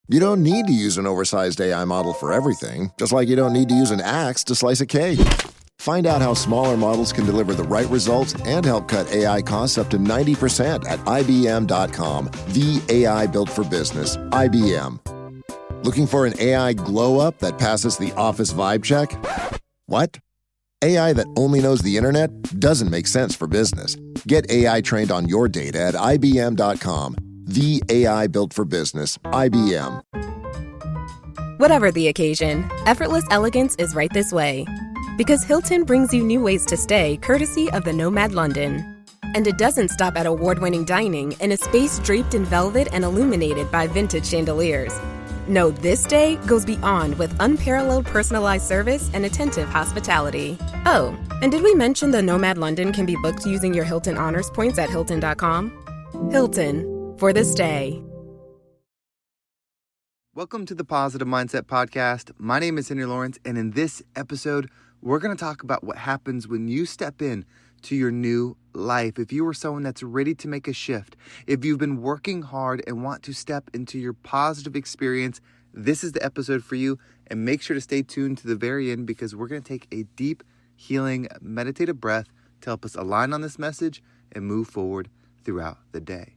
You don't need to use an oversized AI model for everything, just like you don't need to use an axe to slice a cake. Find out how smaller models can deliver the right results and help cut AI costs up to 90% at IBM.com. The AI built for business. IBM. Looking for an AI glow-up that passes the office vibe check? What? AI that only knows the internet doesn't make sense for business. Get AI trained on your data at IBM.com. The AI built for business. IBM. Whatever the occasion, effortless elegance is right this way. Because Hilton brings you new ways to stay courtesy of the Nomad London. And it doesn't stop at award-winning dining in a space draped in velvet and illuminated by vintage chandeliers. No, this day goes beyond with unparalleled personalized service and attentive hospitality. Oh, and did we mention the Nomad London can be booked using your Hilton Honors points at Hilton.com? Hilton, for the stay. Welcome to the Positive Mindset Podcast. My name is Henry Lawrence, and in this episode, we're going to talk about what happens when you step in to your new life. If you are someone that's ready to make a shift, if you've been working hard and want to step into your positive experience, this is the episode for you. And make sure to stay tuned to the very end because we're going to take a deep, healing, meditative breath to help us align on this message and move forward throughout the day.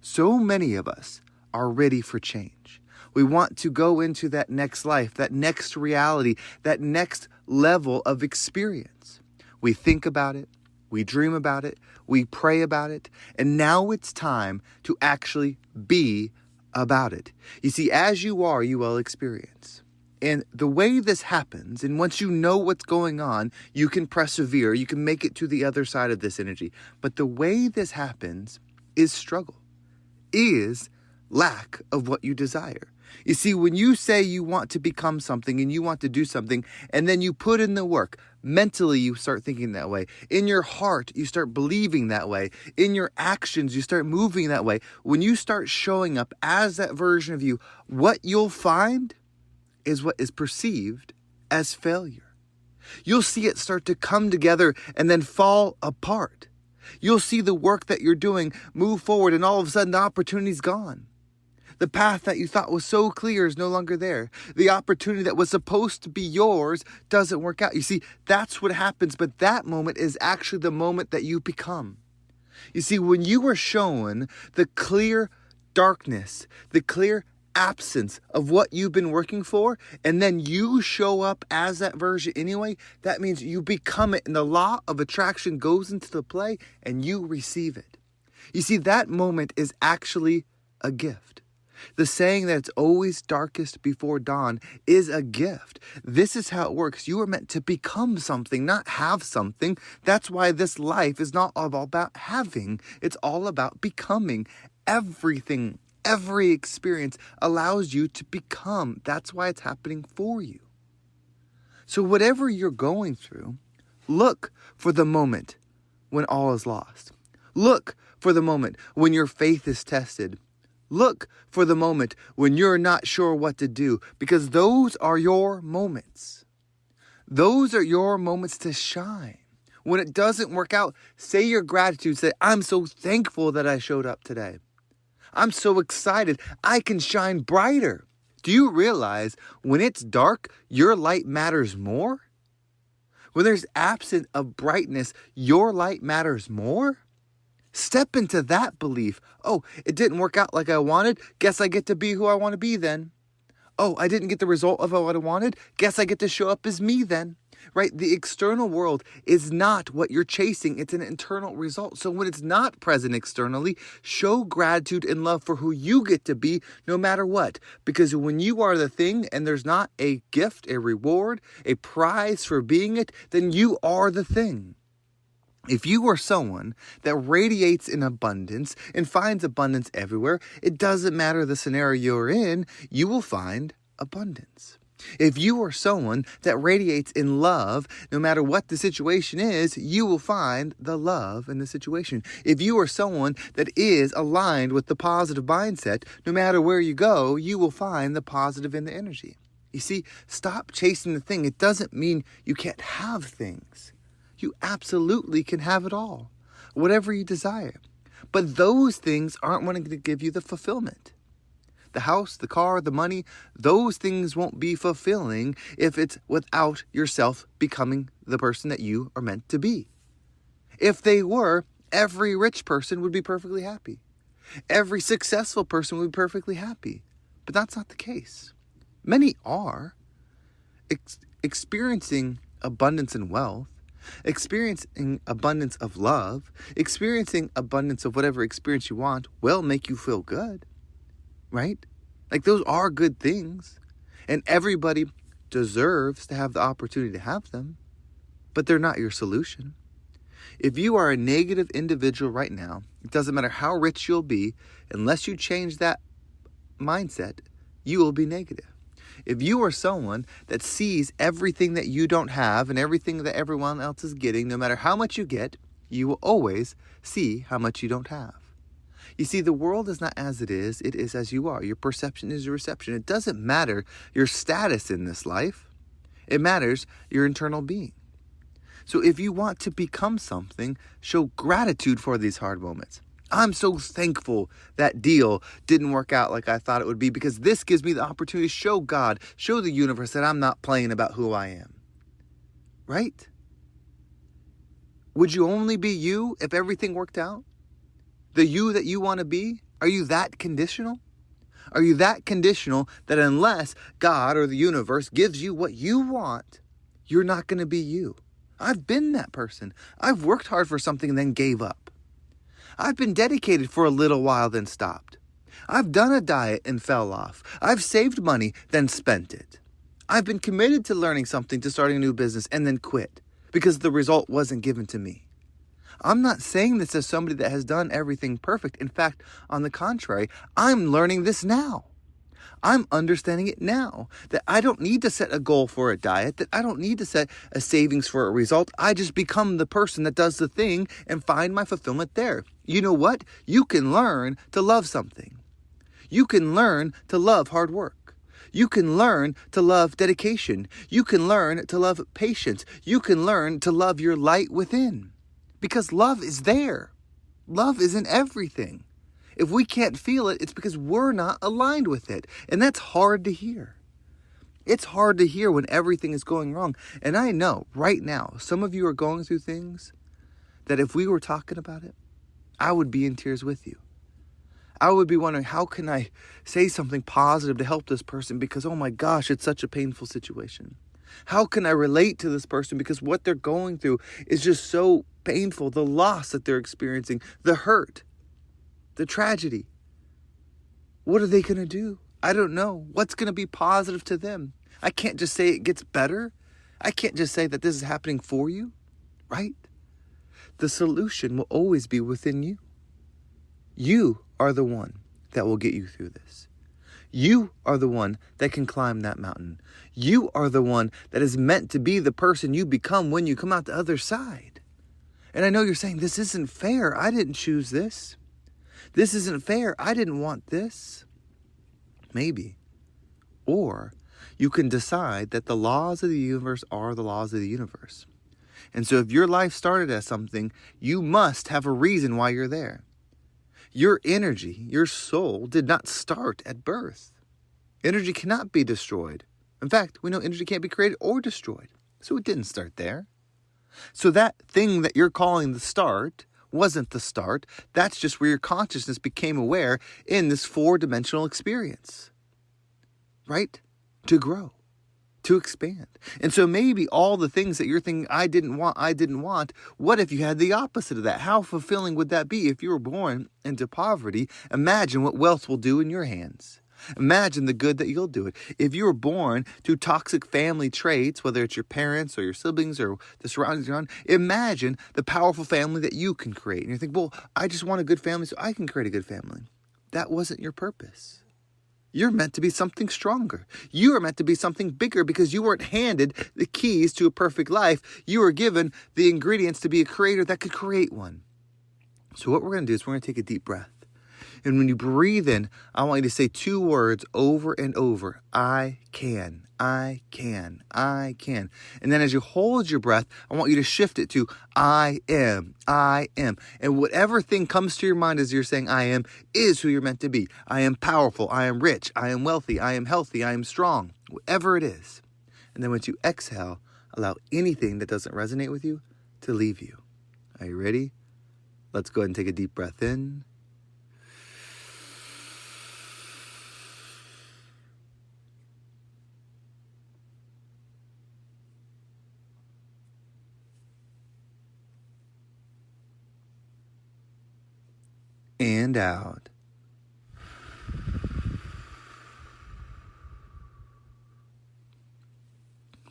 So many of us are ready for change. We want to go into that next life, that next reality, that next level of experience. We think about it, we dream about it, we pray about it, and now it's time to actually be about it. You see, as you are, you will experience. And the way this happens, and once you know what's going on, you can persevere, you can make it to the other side of this energy. But the way this happens is struggle, is lack of what you desire. You see, when you say you want to become something and you want to do something, and then you put in the work, mentally you start thinking that way. In your heart, you start believing that way. In your actions, you start moving that way. When you start showing up as that version of you, what you'll find is what is perceived as failure. You'll see it start to come together and then fall apart. You'll see the work that you're doing move forward, and all of a sudden the opportunity's gone. The path that you thought was so clear is no longer there. The opportunity that was supposed to be yours doesn't work out. You see, that's what happens, but that moment is actually the moment that you become. You see, when you are shown the clear darkness, the clear absence of what you've been working for, and then you show up as that version anyway, that means you become it, and the law of attraction goes into the play, and you receive it. You see, that moment is actually a gift. The saying that it's always darkest before dawn is a gift. This is how it works. You are meant to become something, not have something. That's why this life is not all about having. It's all about becoming. Everything, every experience allows you to become. That's why it's happening for you. So whatever you're going through, look for the moment when all is lost. Look for the moment when your faith is tested. Look for the moment when you're not sure what to do, because those are your moments. Those are your moments to shine. When it doesn't work out, say your gratitude. Say, I'm so thankful that I showed up today. I'm so excited. I can shine brighter. Do you realize when it's dark, your light matters more? When there's absence of brightness, your light matters more? Step into that belief. Oh, it didn't work out like I wanted. Guess I get to be who I want to be then. Oh, I didn't get the result of what I wanted. Guess I get to show up as me then. Right? The external world is not what you're chasing. It's an internal result. So when it's not present externally, show gratitude and love for who you get to be no matter what. Because when you are the thing and there's not a gift, a reward, a prize for being it, then you are the thing. If you are someone that radiates in abundance and finds abundance everywhere, it doesn't matter the scenario you're in, you will find abundance. If you are someone that radiates in love, no matter what the situation is, you will find the love in the situation. If you are someone that is aligned with the positive mindset, no matter where you go, you will find the positive in the energy. You see, stop chasing the thing. It doesn't mean you can't have things. You absolutely can have it all, whatever you desire. But those things aren't wanting to give you the fulfillment. the house, the car, the money, those things won't be fulfilling if it's without yourself becoming the person that you are meant to be. If they were, every rich person would be perfectly happy. Every successful person would be perfectly happy. But that's not the case. Many are experiencing abundance in wealth, experiencing abundance of love, experiencing abundance of whatever experience you want will make you feel good, right? Like those are good things. And everybody deserves to have the opportunity to have them, but they're not your solution. If you are a negative individual right now, it doesn't matter how rich you'll be, unless you change that mindset, you will be negative. If you are someone that sees everything that you don't have and everything that everyone else is getting, no matter how much you get, you will always see how much you don't have. You see, the world is not as it is as you are. Your perception is your reception. It doesn't matter your status in this life. It matters your internal being. So if you want to become something, show gratitude for these hard moments. I'm so thankful that deal didn't work out like I thought it would be, because this gives me the opportunity to show God, show the universe that I'm not playing about who I am. Right? Would you only be you if everything worked out? The you that you want to be? Are you that conditional? Are you that conditional that unless God or the universe gives you what you want, you're not going to be you? I've been that person. I've worked hard for something and then gave up. I've been dedicated for a little while, then stopped. I've done a diet and fell off. I've saved money, then spent it. I've been committed to learning something, to starting a new business, and then quit because the result wasn't given to me. I'm not saying this as somebody that has done everything perfect. In fact, on the contrary, I'm learning this now. I'm understanding it now, that I don't need to set a goal for a diet, that I don't need to set a savings for a result. I just become the person that does the thing and find my fulfillment there. You know what? You can learn to love something. You can learn to love hard work. You can learn to love dedication. You can learn to love patience. You can learn to love your light within. Because love is there. Love is in everything. If we can't feel it, it's because we're not aligned with it. And that's hard to hear. It's hard to hear when everything is going wrong. And I know right now, some of you are going through things that if we were talking about it, I would be in tears with you. I would be wondering, how can I say something positive to help this person? Because, oh my gosh, it's such a painful situation. How can I relate to this person? Because what they're going through is just so painful. The loss that they're experiencing, the hurt, the tragedy. What are they going to do? I don't know. What's going to be positive to them? I can't just say it gets better. I can't just say that this is happening for you, right? The solution will always be within you. You are the one that will get you through this. You are the one that can climb that mountain. You are the one that is meant to be the person you become when you come out the other side. And I know you're saying, this isn't fair. I didn't choose this. This isn't fair. I didn't want this. Maybe. Or you can decide that the laws of the universe are the laws of the universe. And so if your life started as something, you must have a reason why you're there. Your energy, your soul, did not start at birth. Energy cannot be destroyed. In fact, we know energy can't be created or destroyed. So it didn't start there. So that thing that you're calling the start wasn't the start. That's just where your consciousness became aware in this 4-dimensional experience. Right? To grow. To expand. And so maybe all the things that you're thinking, I didn't want, what if you had the opposite of that? How fulfilling would that be if you were born into poverty? Imagine what wealth will do in your hands. Imagine the good that you'll do it. If you were born to toxic family traits, whether it's your parents or your siblings or the surroundings you're on, imagine the powerful family that you can create. And you think, well, I just want a good family so I can create a good family. That wasn't your purpose. You're meant to be something stronger. You are meant to be something bigger because you weren't handed the keys to a perfect life. You were given the ingredients to be a creator that could create one. So what we're going to do is we're going to take a deep breath. And when you breathe in, I want you to say 2 words over and over. I can, I can, I can. And then as you hold your breath, I want you to shift it to I am, I am. And whatever thing comes to your mind as you're saying I am is who you're meant to be. I am powerful, I am rich, I am wealthy, I am healthy, I am strong, whatever it is. And then once you exhale, allow anything that doesn't resonate with you to leave you. Are you ready? Let's go ahead and take a deep breath in. And out.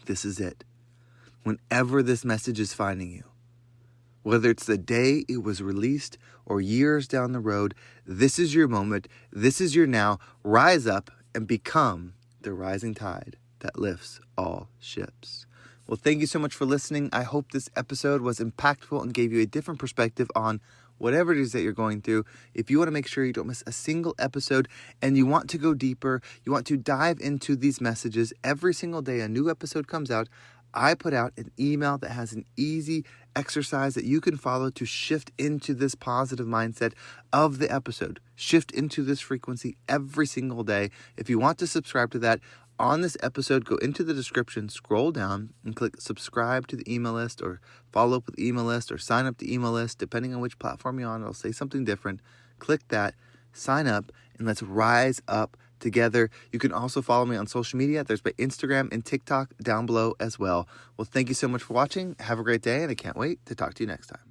This is it. Whenever this message is finding you, whether it's the day it was released or years down the road, this is your moment. This is your now. Rise up and become the rising tide that lifts all ships. Well, thank you so much for listening. I hope this episode was impactful and gave you a different perspective on whatever it is that you're going through. If you want to make sure you don't miss a single episode and you want to go deeper, you want to dive into these messages every single day a new episode comes out, I put out an email that has an easy exercise that you can follow to shift into this positive mindset of the episode. Shift into this frequency every single day. If you want to subscribe to that, on this episode, go into the description, scroll down, and click subscribe to the email list, or follow up with the email list, or sign up the email list, depending on which platform you're on. It'll say something different. Click that, sign up, and let's rise up together. You can also follow me on social media. There's my Instagram and TikTok down below as well. Well, thank you so much for watching. Have a great day, and I can't wait to talk to you next time.